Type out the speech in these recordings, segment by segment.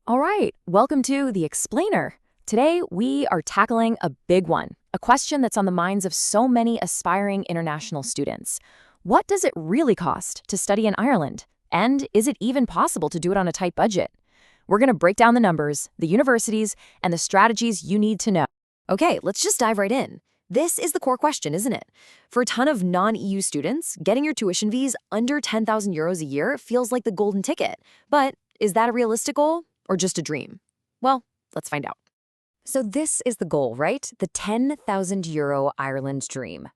All right, welcome to The Explainer. Today, we are tackling a big one, a question that's on the minds of so many aspiring international students. What does it really cost to study in Ireland? And is it even possible to do it on a tight budget? We're going to break down the numbers, the universities, and the strategies you need to know. Okay, let's just dive right in. This is the core question, isn't it? For a ton of non-EU students, getting your tuition fees under 10,000 euros a year feels like the golden ticket. But is that a realistic goal? Or just a dream? Well, let's find out. So this is the goal, right? The 10,000 euro Ireland dream.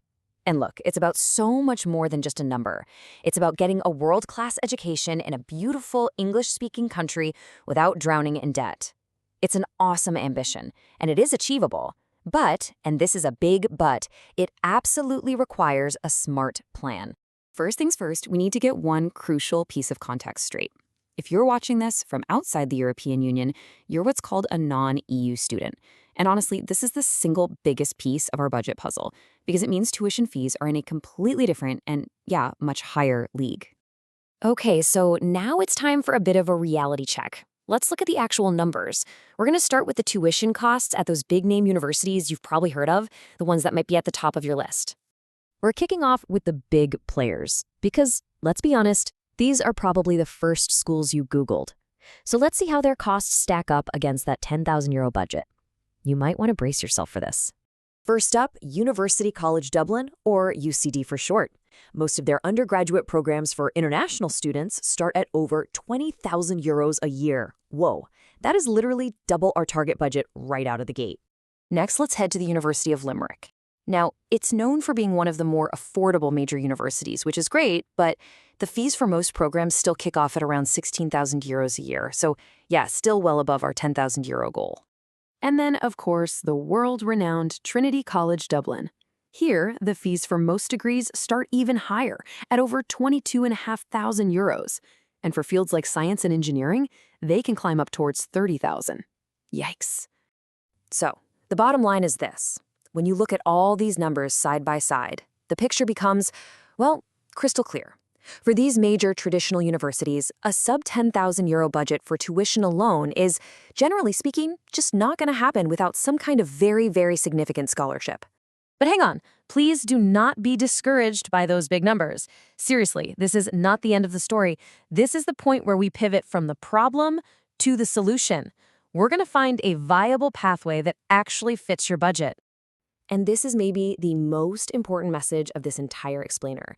And look, it's about so much more than just a number. It's about getting a world-class education in a beautiful English-speaking country without drowning in debt. It's an awesome ambition, and it is achievable. But, and this is a big but, it absolutely requires a smart plan. First things first, we need to get one crucial piece of context straight. If you're watching this from outside the European Union, you're what's called a non-EU student. And honestly, this is the single biggest piece of our budget puzzle, because it means tuition fees are in a completely different and, yeah, much higher league. Okay, so now it's time for a bit of a reality check. Let's look at the actual numbers. We're going to start with the tuition costs at those big-name universities you've probably heard of, the ones that might be at the top of your list. We're kicking off with the big players, because, let's be honest, these are probably the first schools you Googled. So let's see how their costs stack up against that 10,000 euro budget. You might want to brace yourself for this. First up, University College Dublin, or UCD for short. Most of their undergraduate programs for international students start at over 20,000 euros a year. Whoa, that is literally double our target budget right out of the gate. Next, let's head to the University of Limerick. Now, it's known for being one of the more affordable major universities, which is great, but the fees for most programs still kick off at around 16,000 euros a year. So yeah, still well above our 10,000 euro goal. And then, of course, the world-renowned Trinity College Dublin. Here, the fees for most degrees start even higher, at over 22,500 euros. And for fields like science and engineering, they can climb up towards 30,000. Yikes. So, the bottom line is this. When you look at all these numbers side by side, the picture becomes, well, crystal clear. For these major traditional universities, a sub 10,000 euro budget for tuition alone is, generally speaking, just not going to happen without some kind of very, very significant scholarship. But hang on, please do not be discouraged by those big numbers. Seriously, this is not the end of the story. This is the point where we pivot from the problem to the solution. We're going to find a viable pathway that actually fits your budget. And this is maybe the most important message of this entire explainer.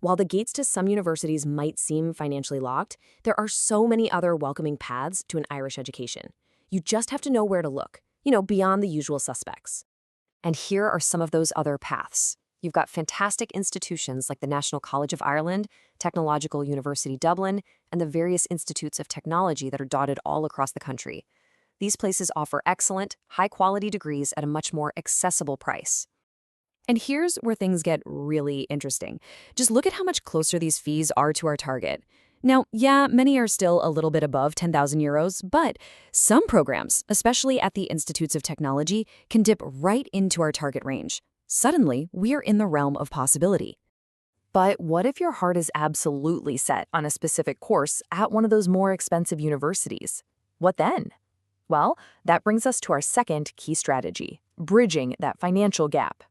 While the gates to some universities might seem financially locked, there are so many other welcoming paths to an Irish education. You just have to know where to look, beyond the usual suspects. And here are some of those other paths. You've got fantastic institutions like the National College of Ireland, Technological University Dublin, and the various institutes of technology that are dotted all across the country. These places offer excellent, high-quality degrees at a much more accessible price. And here's where things get really interesting. Just look at how much closer these fees are to our target. Now, yeah, many are still a little bit above 10,000 euros, but some programs, especially at the Institutes of Technology, can dip right into our target range. Suddenly, we're in the realm of possibility. But what if your heart is absolutely set on a specific course at one of those more expensive universities? What then? Well, that brings us to our second key strategy, bridging that financial gap.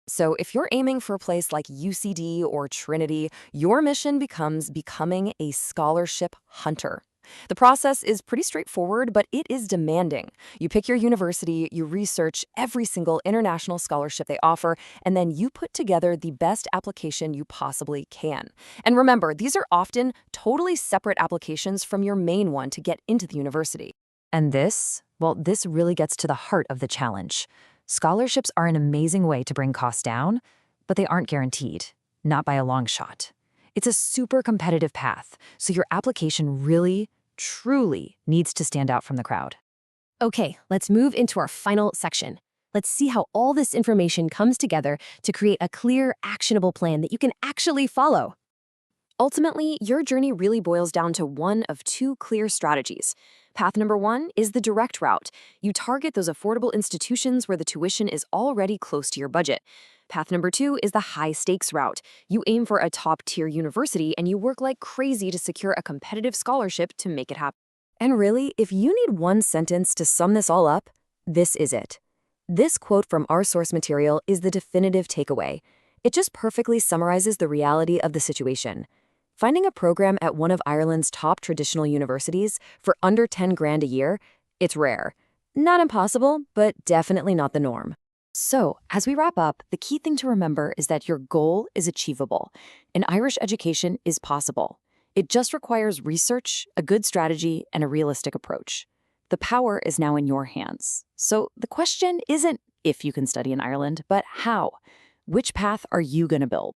So if you're aiming for a place like UCD or Trinity, your mission becomes becoming a scholarship hunter. The process is pretty straightforward, but it is demanding. You pick your university, you research every single international scholarship they offer, and then you put together the best application you possibly can. And remember, these are often totally separate applications from your main one to get into the university. And this really gets to the heart of the challenge. Scholarships are an amazing way to bring costs down, but they aren't guaranteed, not by a long shot. It's a super competitive path, so your application really, truly needs to stand out from the crowd. Okay, let's move into our final section. Let's see how all this information comes together to create a clear, actionable plan that you can actually follow. Ultimately, your journey really boils down to one of two clear strategies. Path number one is the direct route. You target those affordable institutions where the tuition is already close to your budget. Path number two is the high-stakes route. You aim for a top-tier university and you work like crazy to secure a competitive scholarship to make it happen. And really, if you need one sentence to sum this all up, this is it. This quote from our source material is the definitive takeaway. It just perfectly summarizes the reality of the situation. Finding a program at one of Ireland's top traditional universities for under 10 grand a year, it's rare. Not impossible, but definitely not the norm. So, as we wrap up, the key thing to remember is that your goal is achievable. An Irish education is possible. It just requires research, a good strategy, and a realistic approach. The power is now in your hands. So the question isn't if you can study in Ireland, but how. Which path are you going to build?